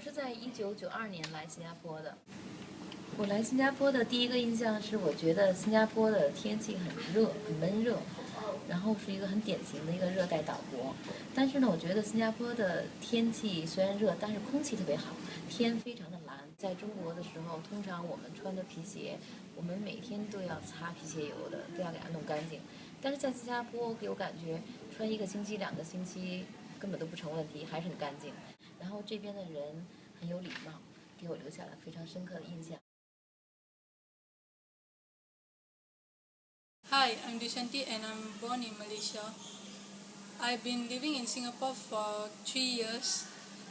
是在1992年来新加坡的。我来新加坡的第一个印象是，我觉得新加坡的天气很热，很闷热，然后是一个很典型的一个热带岛国。但是呢，我觉得新加坡的天气虽然热，但是空气特别好，天非常的蓝。在中国的时候，通常我们穿的皮鞋，我们每天都要擦皮鞋油的，都要给它弄干净。但是在新加坡给我感觉，穿1个星期、2个星期根本都不成问题，还是很干净。然后这边的人很有礼貌，给我留下了非常深刻的印象。Hi, I'm Dushanti and I'm born in Malaysia. I've been living in Singapore for 3 years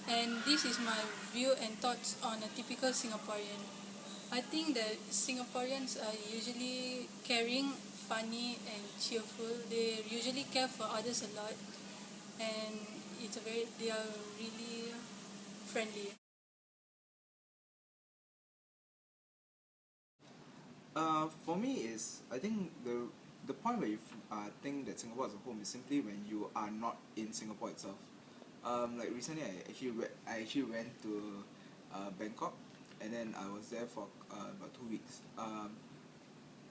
and this is my view and thoughts on a typical Singaporean. I think that Singaporeans are usually caring, funny and cheerful. They usually care for others a lot and they are really friendly. For me is I think the point where you think that Singapore is a home is simply when you are not in Singapore itself. Like recently, I actually went to Bangkok, and then I was there for about 2 weeks.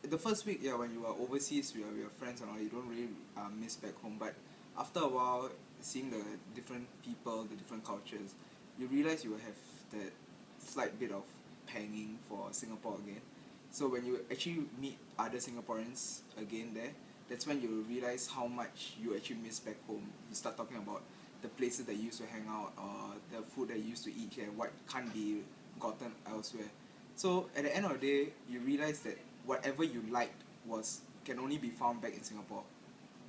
The first week, yeah, when you are overseas with your friends and all, you don't really miss back home. But after a while, seeing the different people, the different cultures, you realize you will have that slight bit of panging for Singapore again. So when you actually meet other Singaporeans again there, that's when you realize how much you actually miss back home. You start talking about the places that you used to hang out, or the food that you used to eat here, what can't be gotten elsewhere. So at the end of the day, you realize that whatever you liked can only be found back in Singapore.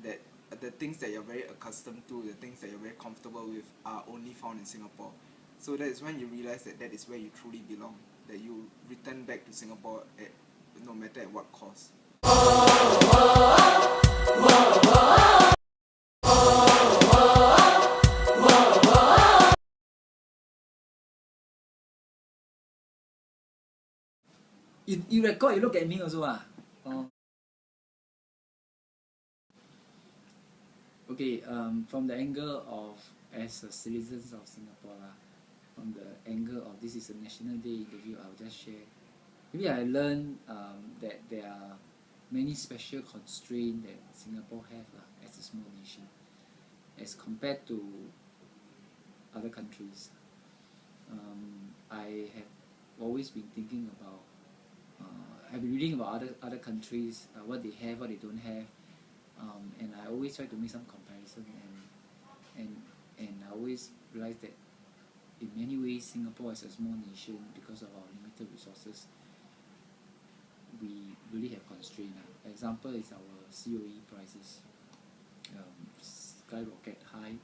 That the things that you're very accustomed to, the things that you're very comfortable with, are only found in Singapore. So that is when you realize that that is where you truly belong. That you return back to Singapore no matter at what cost. You record, you look at me also ah. Oh. Okay, from the angle of as a citizens of Singapore from the angle of this is a National Day interview, I'll just share. Maybe I learned that there are many special constraints that Singapore have as a small nation as compared to other countries. I have always been thinking about I've been reading about other countries, what they have, what they don't have, and I always try to make some comparison, and I always realize that in many ways Singapore as a small nation, because of our limited resources, we really have constraints. Example is our COE prices skyrocket high,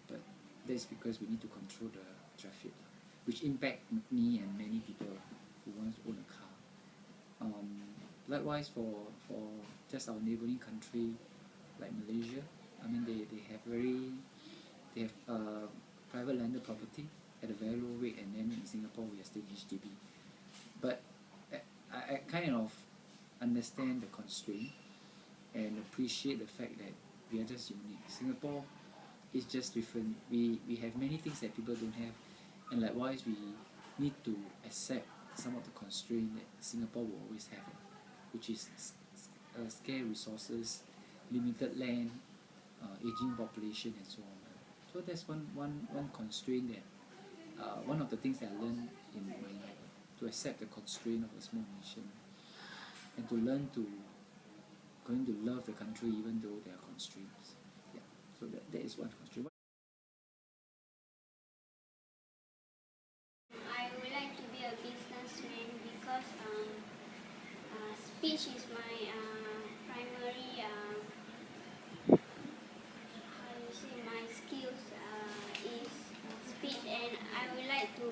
but that's because we need to control the traffic, which impact me and many people who want to own a car. Likewise for just our neighboring country like Malaysia, I mean they have private landed property at a very low rate, and then in Singapore we are still HDB. But I kind of understand the constraint and appreciate the fact that we are just unique. Singapore is just different. We have many things that people don't have, and likewise we need to accept some of the constraints that Singapore will always have, which is scarce resources, limited land, aging population, and so on. So that's one constraint that one of the things that I learned in my life, to accept the constraint of a small nation, and to learn to going to love the country even though there are constraints. Yeah, so that is one constraint. I would like to be a businessman because speech is my primary my skills is speech, and I would like to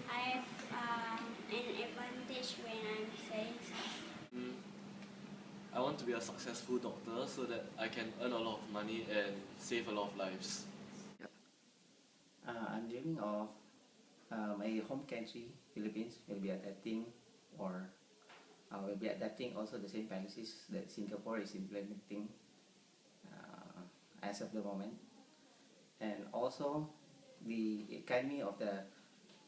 have an advantage when I'm saying something. I want to be a successful doctor so that I can earn a lot of money and save a lot of lives. I'm dreaming of my home country, Philippines, will be adapting, or will be adapting also the same policies that Singapore is implementing as of the moment. And also the economy of the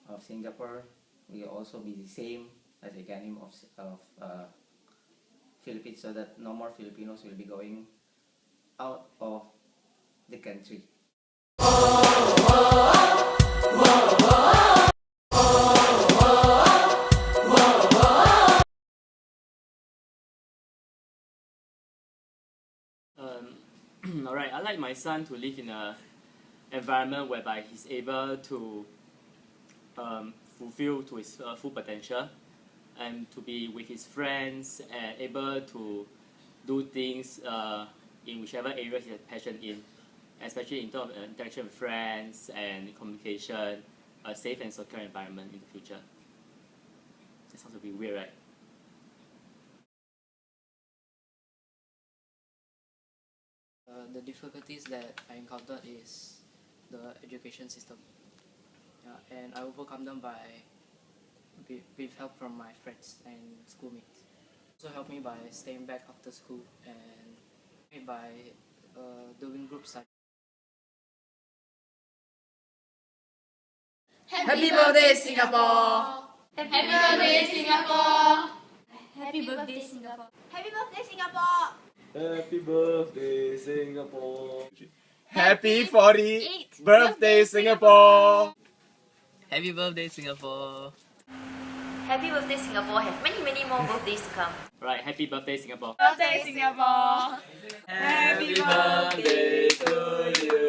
of Singapore will also be the same as the academy of Philippines, so that no more Filipinos will be going out of the country. Alright, I'd like my son to live in an environment whereby he's able to fulfill to his full potential, and to be with his friends and able to do things in whichever areas he has passion in, especially in terms of interaction with friends and communication, a safe and secure environment in the future. That sounds a bit weird, right? The difficulties that I encountered is the education system, and I overcome them with help from my friends and schoolmates. Also helped me by staying back after school and by doing group study. Happy birthday, Singapore! Happy birthday, Singapore! Happy birthday, Singapore! Happy birthday, Singapore! Happy birthday, Singapore! Happy 40th birthday, Singapore! Happy birthday, Singapore! Happy birthday, Singapore! Have many, many more birthdays to come. Right, happy birthday, Singapore! Birthday, Singapore! Happy birthday to you!